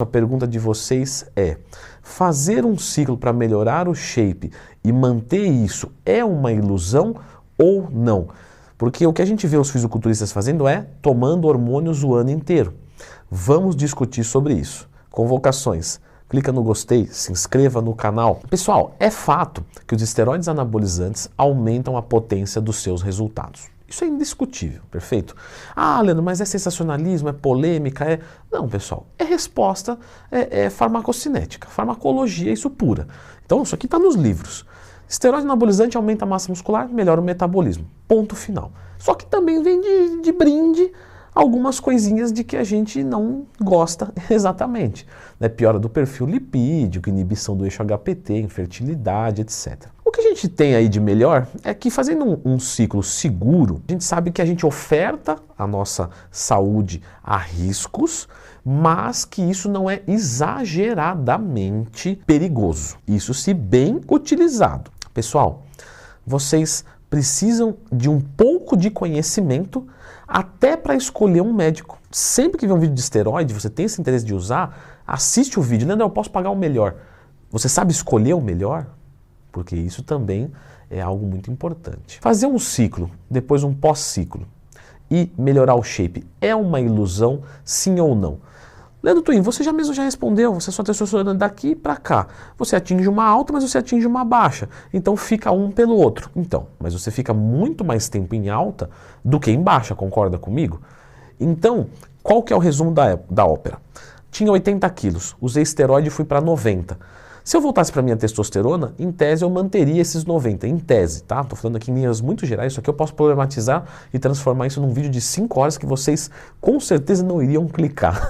A pergunta de vocês é: fazer um ciclo para melhorar o shape e manter isso é uma ilusão ou não? Porque o que a gente vê os fisiculturistas fazendo é tomando hormônios o ano inteiro. Vamos discutir sobre isso. Convocações. Clica no gostei, se inscreva no canal. Pessoal, é fato que os esteroides anabolizantes aumentam a potência dos seus resultados. Isso é indiscutível, perfeito? Ah, Leandro, mas é sensacionalismo, é polêmica, Não, pessoal, é resposta, é farmacocinética, farmacologia, isso pura. Então, isso aqui está nos livros. Esteroide anabolizante aumenta a massa muscular, melhora o metabolismo. Ponto final. Só que também vem de brinde algumas coisinhas de que a gente não gosta exatamente. Piora do perfil lipídico, inibição do eixo HPT, infertilidade, etc. O que a gente tem aí de melhor é que fazendo um ciclo seguro, a gente sabe que a gente oferta a nossa saúde a riscos, mas que isso não é exageradamente perigoso. Isso se bem utilizado. Pessoal, vocês precisam de um pouco de conhecimento até para escolher um médico. Sempre que vê um vídeo de esteroide, você tem esse interesse de usar, assiste o vídeo. Leandro, eu posso pagar o melhor. Você sabe escolher o melhor? Porque isso também é algo muito importante. Fazer um ciclo, depois um pós-ciclo e melhorar o shape é uma ilusão, sim ou não? Leandro Twin, você mesmo já respondeu, você só testosterona daqui para cá. Você atinge uma alta, mas você atinge uma baixa. Então fica um pelo outro. Então, mas você fica muito mais tempo em alta do que em baixa, concorda comigo? Então, qual que é o resumo da ópera? Tinha 80 quilos, usei esteroide e fui para 90. Se eu voltasse para minha testosterona, em tese eu manteria esses 90, em tese, tá? Tô falando aqui em linhas muito gerais, isso aqui eu posso problematizar e transformar isso num vídeo de 5 horas que vocês com certeza não iriam clicar.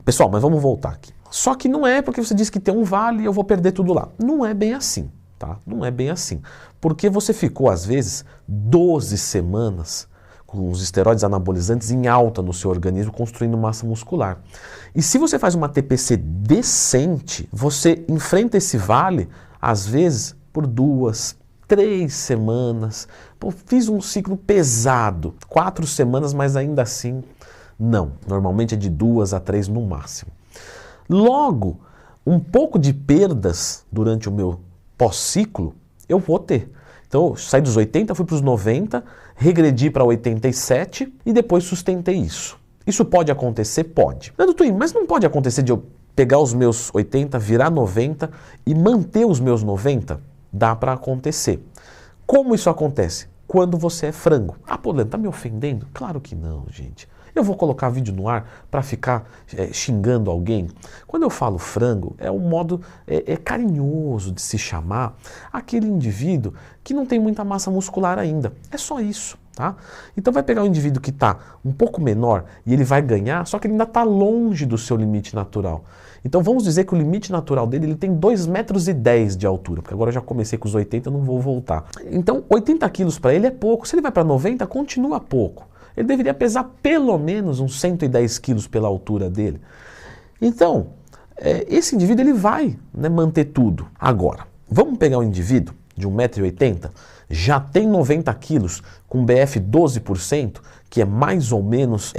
Pessoal, mas vamos voltar aqui. Só que não é porque você disse que tem um vale e eu vou perder tudo lá. Não é bem assim, tá? Não é bem assim. Porque você ficou, às vezes, 12 semanas com os esteroides anabolizantes em alta no seu organismo, construindo massa muscular. E se você faz uma TPC decente, você enfrenta esse vale, às vezes, por 2, 3 semanas. Pô, fiz um ciclo pesado, 4 semanas, mas ainda assim, não. Normalmente é de 2 a 3 no máximo. Logo, um pouco de perdas durante o meu pós-ciclo, eu vou ter. Então, eu saí dos 80, fui para os 90, regredi para 87 e depois sustentei isso. Isso pode acontecer? Pode. Leandro Twin, mas não pode acontecer de eu pegar os meus 80, virar 90 e manter os meus 90? Dá para acontecer. Como isso acontece? Quando você é frango. Ah, pô, Leandro, tá me ofendendo? Claro que não, gente. Eu vou colocar vídeo no ar para ficar xingando alguém? Quando eu falo frango, é um modo carinhoso de se chamar aquele indivíduo que não tem muita massa muscular ainda. É só isso, tá? Então vai pegar um indivíduo que está um pouco menor e ele vai ganhar, só que ele ainda está longe do seu limite natural. Então vamos dizer que o limite natural dele ele tem 2,10 metros de altura, porque agora eu já comecei com os 80, eu não vou voltar. Então 80 quilos para ele é pouco. Se ele vai para 90, continua pouco. Ele deveria pesar pelo menos uns 110 quilos pela altura dele. Então, esse indivíduo ele vai manter tudo. Agora, vamos pegar um indivíduo de 1,80 m, já tem 90 quilos, com BF 12%, que é mais ou menos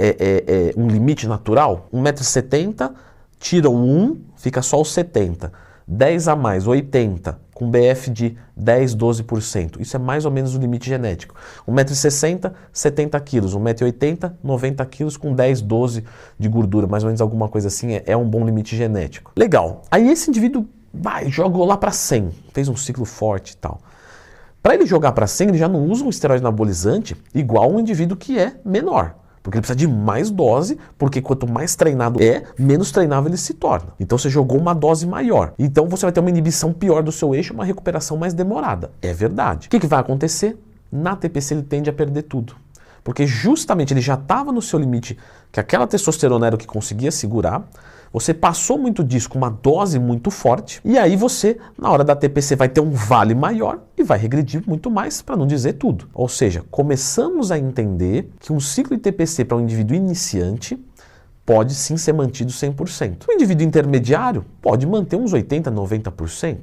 um limite natural. 1,70 m, tira o 1, fica só os 70. 10 a mais, 80, com BF de 10, 12%. Isso é mais ou menos o limite genético. 1,60 m, 70 kg. 1,80 m, 90 kg com 10, 12 de gordura. Mais ou menos alguma coisa assim, é um bom limite genético. Legal. Aí esse indivíduo jogou lá para 100. Fez um ciclo forte e tal. Para ele jogar para 100, ele já não usa um esteroide anabolizante igual um indivíduo que é menor. Porque ele precisa de mais dose, porque quanto mais treinado menos treinável ele se torna. Então você jogou uma dose maior. Então você vai ter uma inibição pior do seu eixo, uma recuperação mais demorada. É verdade. O que vai acontecer? Na TPC ele tende a perder tudo. Porque justamente ele já estava no seu limite, que aquela testosterona era o que conseguia segurar. Você passou muito disso com uma dose muito forte. E aí você, na hora da TPC, vai ter um vale maior e vai regredir muito mais, para não dizer tudo. Ou seja, começamos a entender que um ciclo de TPC para um indivíduo iniciante pode sim ser mantido 100%. Um indivíduo intermediário pode manter uns 80%, 90%.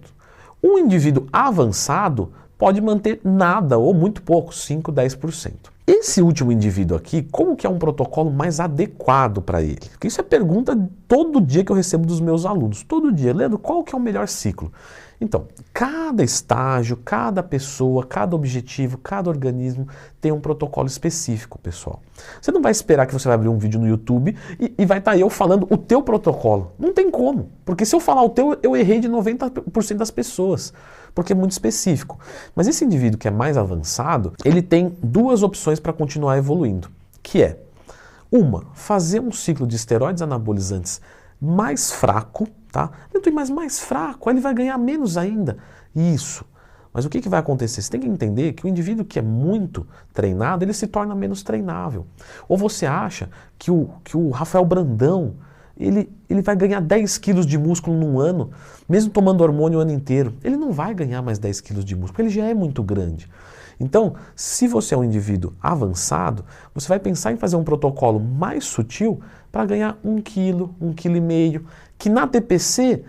Um indivíduo avançado pode manter nada ou muito pouco, 5%, 10%. Esse último indivíduo aqui, como que é um protocolo mais adequado para ele? Porque isso é pergunta todo dia que eu recebo dos meus alunos. Todo dia, Leandro, qual que é o melhor ciclo? Então, cada estágio, cada pessoa, cada objetivo, cada organismo tem um protocolo específico, pessoal. Você não vai esperar que você vai abrir um vídeo no YouTube e vai estar eu falando o teu protocolo. Não tem como, porque se eu falar o teu, eu errei de 90% das pessoas, porque é muito específico. Mas esse indivíduo que é mais avançado, ele tem duas opções para continuar evoluindo, que é, uma, fazer um ciclo de esteroides anabolizantes mais fraco, tá? Mas mais fraco, aí ele vai ganhar menos ainda. Isso. Mas o que vai acontecer? Você tem que entender que o indivíduo que é muito treinado, ele se torna menos treinável. Ou você acha que o Rafael Brandão, ele vai ganhar 10 quilos de músculo num ano, mesmo tomando hormônio o ano inteiro. Ele não vai ganhar mais 10 quilos de músculo, ele já é muito grande. Então, se você é um indivíduo avançado, você vai pensar em fazer um protocolo mais sutil para ganhar 1 quilo, 1,5 kg, que na TPC,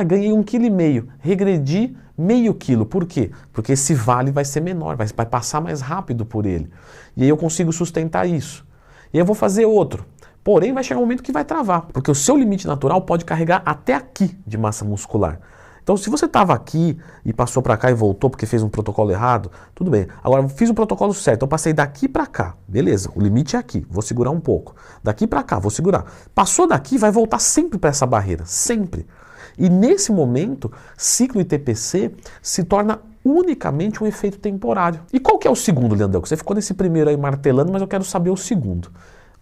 ganhei 1,5 kg, regredi meio quilo. Por quê? Porque esse vale vai ser menor, vai passar mais rápido por ele. E aí eu consigo sustentar isso. E aí eu vou fazer outro. Porém, vai chegar um momento que vai travar, porque o seu limite natural pode carregar até aqui de massa muscular. Então, se você estava aqui e passou para cá e voltou porque fez um protocolo errado, tudo bem. Agora, eu fiz o protocolo certo, eu passei daqui para cá, beleza, o limite é aqui, vou segurar um pouco. Daqui para cá, vou segurar. Passou daqui, vai voltar sempre para essa barreira, sempre. E nesse momento, ciclo e TPC se torna unicamente um efeito temporário. E qual que é o segundo, Leandrão? Você ficou nesse primeiro aí martelando, mas eu quero saber o segundo.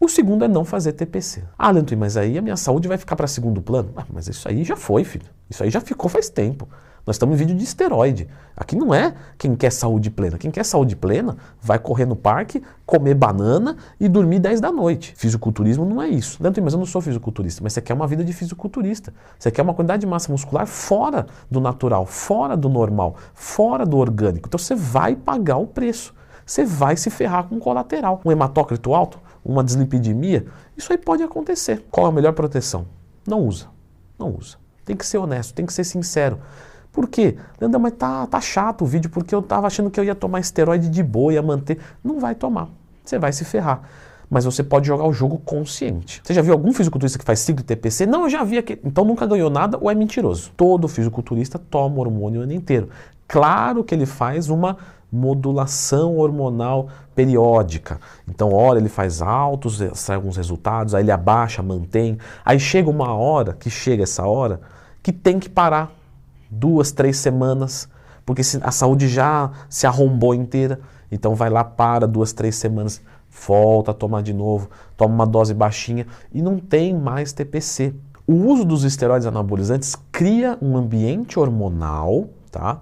O segundo é não fazer TPC. Leandro, mas aí a minha saúde vai ficar para segundo plano? Mas isso aí já foi, filho. Isso aí já ficou faz tempo. Nós estamos em vídeo de esteroide. Aqui não é quem quer saúde plena. Quem quer saúde plena vai correr no parque, comer banana e dormir 10 da noite. Fisiculturismo não é isso. Leandro, mas eu não sou fisiculturista. Mas você quer uma vida de fisiculturista. Você quer uma quantidade de massa muscular fora do natural, fora do normal, fora do orgânico. Então você vai pagar o preço. Você vai se ferrar com um colateral. Um hematócrito alto, uma dislipidemia, isso aí pode acontecer. Qual é a melhor proteção? Não usa. Não usa. Tem que ser honesto, tem que ser sincero. Por quê? Leandro, mas tá chato o vídeo porque eu tava achando que eu ia tomar esteroide de boa, ia manter. Não vai tomar. Você vai se ferrar. Mas você pode jogar o jogo consciente. Você já viu algum fisiculturista que faz ciclo de TPC? Não, eu já vi aqui. Então nunca ganhou nada ou é mentiroso. Todo fisiculturista toma hormônio o ano inteiro. Claro que ele faz uma modulação hormonal periódica. Então, hora ele faz altos, sai alguns resultados, aí ele abaixa, mantém. Aí chega uma hora, essa hora, que tem que parar 2, 3 semanas, porque a saúde já se arrombou inteira. Então vai lá, para 2, 3 semanas, volta a tomar de novo, toma uma dose baixinha e não tem mais TPC. O uso dos esteroides anabolizantes cria um ambiente hormonal, tá?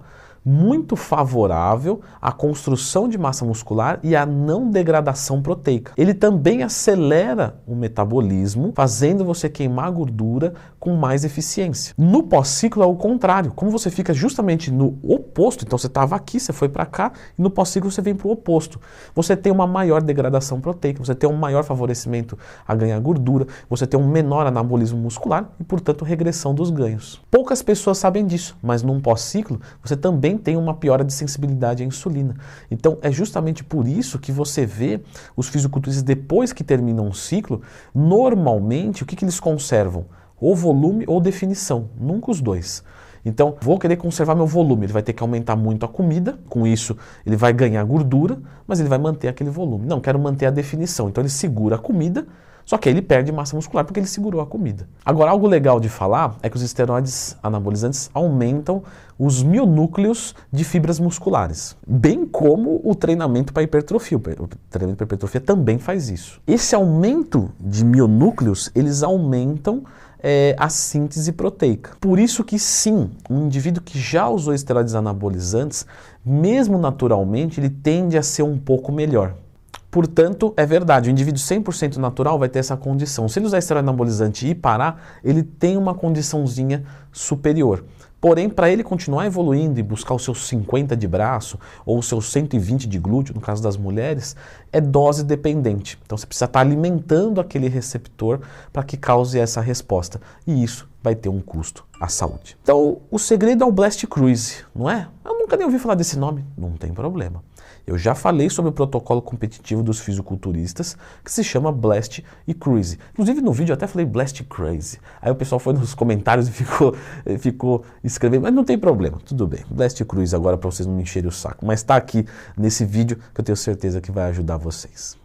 Muito favorável à construção de massa muscular e à não degradação proteica. Ele também acelera o metabolismo, fazendo você queimar gordura com mais eficiência. No pós-ciclo é o contrário, como você fica justamente no oposto, então você estava aqui, você foi para cá, e no pós-ciclo você vem para o oposto. Você tem uma maior degradação proteica, você tem um maior favorecimento a ganhar gordura, você tem um menor anabolismo muscular e, portanto, regressão dos ganhos. Poucas pessoas sabem disso, mas num pós-ciclo você também tem uma piora de sensibilidade à insulina. Então é justamente por isso que você vê os fisiculturistas depois que terminam um ciclo, normalmente o que eles conservam? Ou volume ou definição, nunca os dois. Então, vou querer conservar meu volume, ele vai ter que aumentar muito a comida, com isso ele vai ganhar gordura, mas ele vai manter aquele volume. Não, quero manter a definição, então ele segura a comida, só que aí ele perde massa muscular porque ele segurou a comida. Agora, algo legal de falar é que os esteroides anabolizantes aumentam os mionúcleos de fibras musculares, bem como o treinamento para hipertrofia. O treinamento para hipertrofia também faz isso. Esse aumento de mionúcleos, eles aumentam a síntese proteica. Por isso que sim, um indivíduo que já usou esteroides anabolizantes, mesmo naturalmente, ele tende a ser um pouco melhor. Portanto, é verdade, o indivíduo 100% natural vai ter essa condição. Se ele usar esteroide anabolizante e parar, ele tem uma condiçãozinha superior. Porém, para ele continuar evoluindo e buscar os seus 50 de braço ou os seus 120 de glúteo, no caso das mulheres, é dose dependente. Então você precisa estar alimentando aquele receptor para que cause essa resposta. E isso vai ter um custo à saúde. Então o segredo é o Blast Cruise, não é? Eu nunca nem ouvi falar desse nome, não tem problema. Eu já falei sobre o protocolo competitivo dos fisiculturistas, que se chama Blast e Cruise. Inclusive no vídeo eu até falei Blast Crazy. Aí o pessoal foi nos comentários e ficou escrevendo, mas não tem problema, tudo bem. Blast Cruise agora para vocês não me encherem o saco. Mas está aqui nesse vídeo que eu tenho certeza que vai ajudar vocês.